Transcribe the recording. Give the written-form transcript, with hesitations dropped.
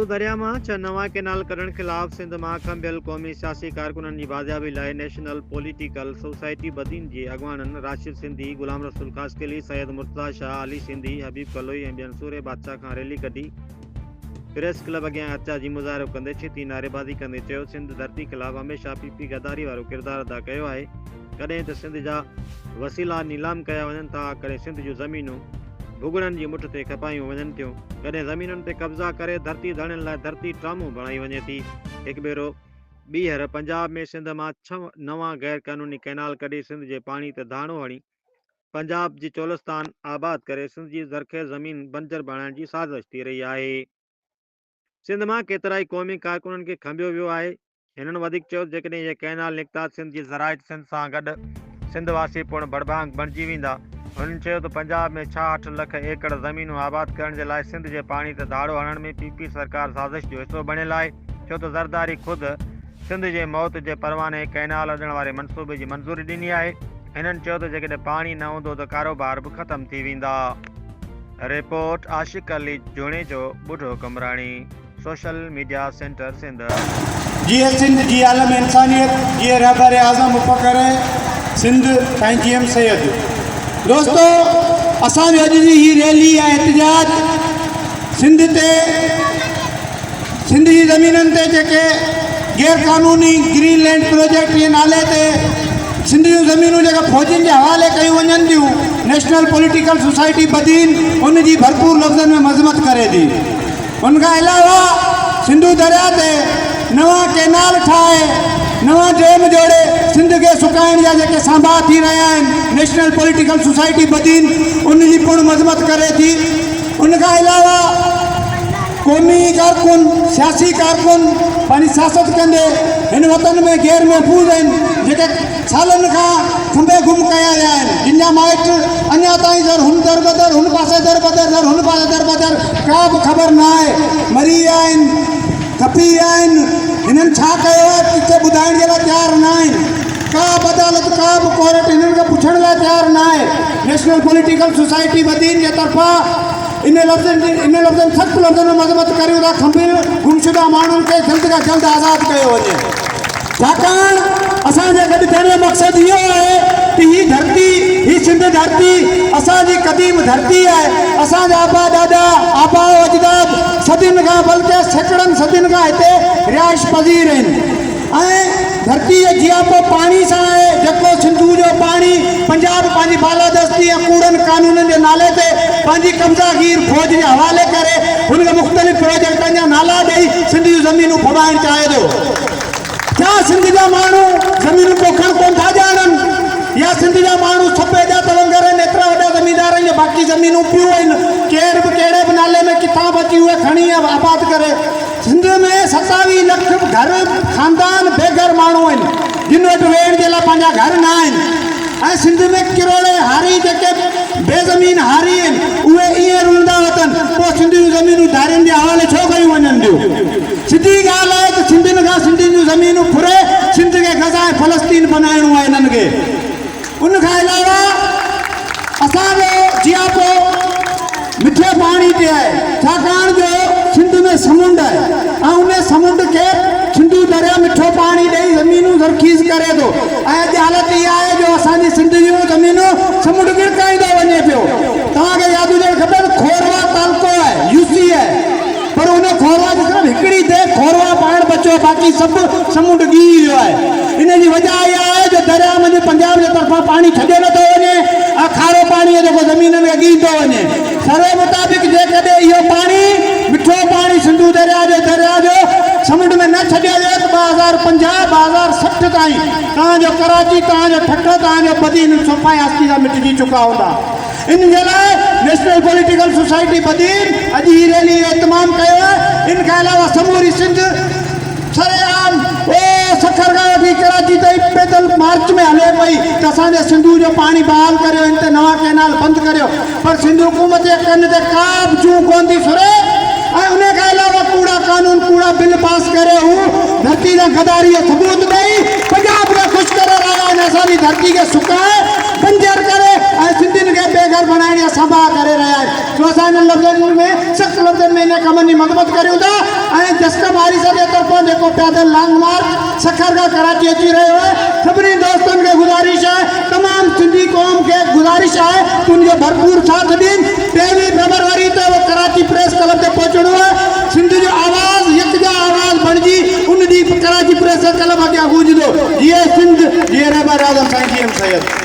सिंधु दरिया में 6 नवा केनाल करण खिलाफ सिंध में खंबियल क़ौमी सियासी कारकुनन की बाजियाबी लाए नेशनल पॉलिटिकल सोसाइटी बदीन के अगवानन राशिद सिंधी, गुलाम रसूल कास्केली, सैयद मुर्तज़ा शाह, अली सिंधी, हबीब कलोई और ॿियनि सूरे बादशाह खां रैली कढी प्रेस क्लब अॻियां अर्चा जी मुज़ाहिरो कंदे छिती नारेबाज़ी कंदे चयो, सिंध धरती खिलाफ़ हमेशा पीपी गद्दारी वारो किरदार अदा कयो आहे। कॾहिं त सिंध जा वसीला नीलाम कया वञनि था, कॾहिं सिंध जूं ज़मीनूं भुगड़नि जी मुठ ते खपायूं वञनि थियूं, कॾहिं ज़मीनुनि ते कब्ज़ा करे धरती धड़नि लाइ धरती ट्रामूं बणाई वञे थी। हिकु भेरो ॿीहर पंजाब में सिंध मां 6 नवां गैर क़ानूनी कैनाल कढी सिंध जे पाणी ते धाणो हणी पंजाब जी चोलिस्तान आबाद करे सिंध जी ज़रख़ेज़ ज़मीन बंजर बणाइण जी साज़िश थी रही आहे। सिंध मां केतिराई क़ौमी कारकुननि खे खंबियो वियो आहे। हिननि वधीक चयो, जेकॾहिं इहे कैनाल निकिता सिंध जी ज़राइट सिंध सां गॾु सिंध वासी पिणु बड़भांग बणिजी वेंदा। हुननि चयो त पंजाब में 66 लख एकड़ ज़मीनूं आबाद करण जे लाइ सिंध जे पाणी ते धाड़ो हणण में पीपी सरकार साज़िश जो हिसो बणियल आहे, छो त ज़रदारी ख़ुदि सिंध जे मौत जे परवाने कैनाल अॾण वारे मनसूबे जी मंज़ूरी ॾिनी आहे। हिननि चयो त जेकॾहिं पाणी न हूंदो त कारोबार बि ख़तमु थी वेंदा। रिपोर्ट आशिक़ अली जोणे जो ॿुढो कमराणी, सोशल मीडिया सेंटर सिंध। जीअं सिंध जी आलम इंसानियत, जीअं रहबर आज़म मुफ़क्कर सिंध साईं जी एम सैयद। दोस्तों, असांजी अॼु जी ही रैली या एहतजाज सिंध ते सिंध जी ज़मीननि ते जेके गैर क़ानूनी ग्रीनलैंड प्रोजेक्ट जे नाले ते सिंध जूं ज़मीनूं जेका फ़ौजियुनि जे हवाले कयूं वञनि थियूं, नेशनल पॉलिटिकल सोसाइटी बदीन उन जी भरपूर लफ़्ज़नि में मज़मत करे थी। उनखां अलावा सिंधु दरिया ते नवा कैनाल ठाहे नवा डैम जोड़े सिंध के सुकाइण जा जेके सांभा थी रहिया आहिनि, नेशनल पॉलिटिकल सोसाइटी बदीन उन जी पूर्ण मज़मत करे थी। उनखां अलावा क़ौमी कारकुन, सियासी कारकुन पंहिंजी सियासत कंदे हिन वतन में गैर महफ़ूज़ आहिनि, जेके सालनि खां खंबे गुम कया विया आहिनि, जिन जा माइट अञा ताईं दर हुन दर बदर, हुन पासे दर बदर, दर हुन पासे दर बदर, का बि ख़बर न आहे। मरी विया आहिनि, खपी विया आहिनि। हिननि छा कयो आहे किथे ॿुधाइण जे लाइ तयारु न आहिनि। का बि अदालत, का बि कोर्ट हिननि खे पुछण लाइ तयारु न आहे। नेशनल पॉलिटिकल सोसाइटी बदीन जे तरफ़ां इन लफ़्ज़नि सख़्तु लफ़्ज़नि में मज़मत करियूं था, खंबियल गुमशुदा माण्हुनि खे जल्द खां जल्द आज़ादु कयो वञे। छाकाणि असांजे गॾु थियण जो मक़सदु इहो आहे कि ही धरती, ही सिंध धरती असांजी क़दीम धरती आहे। असांजा आबा ॾाॾा, आबा अजदाद सदियुनि खां, बल्कि सैकड़नि सदियुनि खां हिते रिहाइश पज़ीर आहिनि। ऐं धरती जो जियापो पाणी सां आहे, जेको सिंधु जो पाणी पंजाब पंहिंजी बालादस्ती ऐं कूड़नि कानूननि जे नाले ते पंहिंजी कब्ज़ागीर फ़ौज जे हवाले करे हुनखे मुख़्तलिफ़ प्रोजेक्टनि जा नाला ॾेई सिंध जूं ज़मीनूं फबाइण चाहे थो। क्या सिंध जा माण्हू ज़मीनूं पोखण कोन था ॼाणनि, या सिंध जा माण्हू छपे जा तवंगर आहिनि, एतिरा वॾा ज़मीनदारनि जो बाक़ी ज़मीनूं पियूं आहिनि, केर बि कहिड़े बि नाले में किताब अची उहे खणी आबाद करे। सिंध में 27 लख घर ख़ानदान बेघर माण्हू आहिनि, जिन वटि वेहण जे लाइ पंहिंजा घर न आहिनि। ऐं सिंध में किरोड़े हारी जेके बेज़मीन हारी आहिनि, उहे ईअं रुलंदा वतन, पोइ सिंध जूं ज़मीनूं धारियुनि जे हवाले छो कयूं वञनि थियूं। सिधी ॻाल्हि आहे त सिंधियुनि खां सिंधियुनि जूं ज़मीनूं फुरे सिंध खे गज़ा ऐं फ़लस्तीन बनाइणो आहे हिननि खे। उनखां अलावा असांजो जियापो मिठे पाणी ते आहे, छाकाणि जो सिंध में समुंड आहे ऐं उन समुंड खे सिंधु दरिया मिठो पाणी ॾेई ज़मीनूं ज़रख़ीज़ करे थो। ऐं अॼु हालत इहा आहे जो असांजी सिंध जूं ज़मीनूं समुंड गिरकाईंदो वञे पियो। तव्हांखे यादि हुजणु खपे त खोरवा तालुको आहे, यूसी आहे, पर उन खोरवा जी सिर्फ़ु हिकिड़ी ते खोरवा पाइण बचियो, बाक़ी सभु समुंड ॻी वियो आहे। इन जी वजह इहा आहे जो दरिया में पंजाब जे तरफ़ां पाणी छॾियो नथो वञे ऐं खारो पाणी जेको ज़मीननि खे ॻी थो वञे। सर्वे मुताबिक़ जेकॾहिं इहो पाणी मिठो पाणी सिंधु दरिया जो समुंड में न छॾियो वियो त 2050 2060 ताईं तव्हांजो कराची, तव्हांजो ठठ, तव्हांजो बदीन सफ़ाई आस्ती सां मिटिजी चुका हूंदा। इन जे लाइ नेशनल पॉलिटिकल सोसाइटी बदीन अॼु ही रैली जो इतमाम कयो आहे। इन खां अलावा समूरी सिंध सरेआम सखर खां वठी कराची ताईं पैदल मार्च में हले पई त असांजे सिंधु जो पाणी बहाल करियो, हिन ते नवां कैनाल बंदि करियो, पर सिंधु हुकूमत जे कन ते का बि जूं कोन थी सुरे। ऐं उन खां अलावा कूड़ा कानून, कूड़ा बिल पास करे हू धरती जा गदारी जो सबूत ॾेई पंजाब खे ख़ुशि करे रहिया आहिनि। असांजी धरती खे सुकाए बंजर करे ऐं सिंधियुनि खे बेघर बनाइण जा संभाउ करे रहिया आहिनि। असां हिन लफ़्ज़नि में सख़्तु लफ़्ज़नि में इन कमनि जी मज़म्मत करियूं था। ऐं जस्का बारिश जे तरफ़ां जेको पैदल लॉन्ग मार्च सखर खां कराची अची रहियो आहे, सभिनी दोस्तनि खे गुज़ारिश आहे, तमामु सिंधी क़ौम खे गुज़ारिश आहे त उनजो भरपूर साथ ॾियनि। 23 फेबरवरी ते उहो कराची प्रेस क्लब ते पहुचणो आहे। सिंध जो आवाज़ यकजा आवाज़ बणिजी उन ॾींहुं कराची प्रेस क्लब अॻियां गूंजंदो। जीअं सिंध, जीअं रहबर आज़म साईं GM सैयद।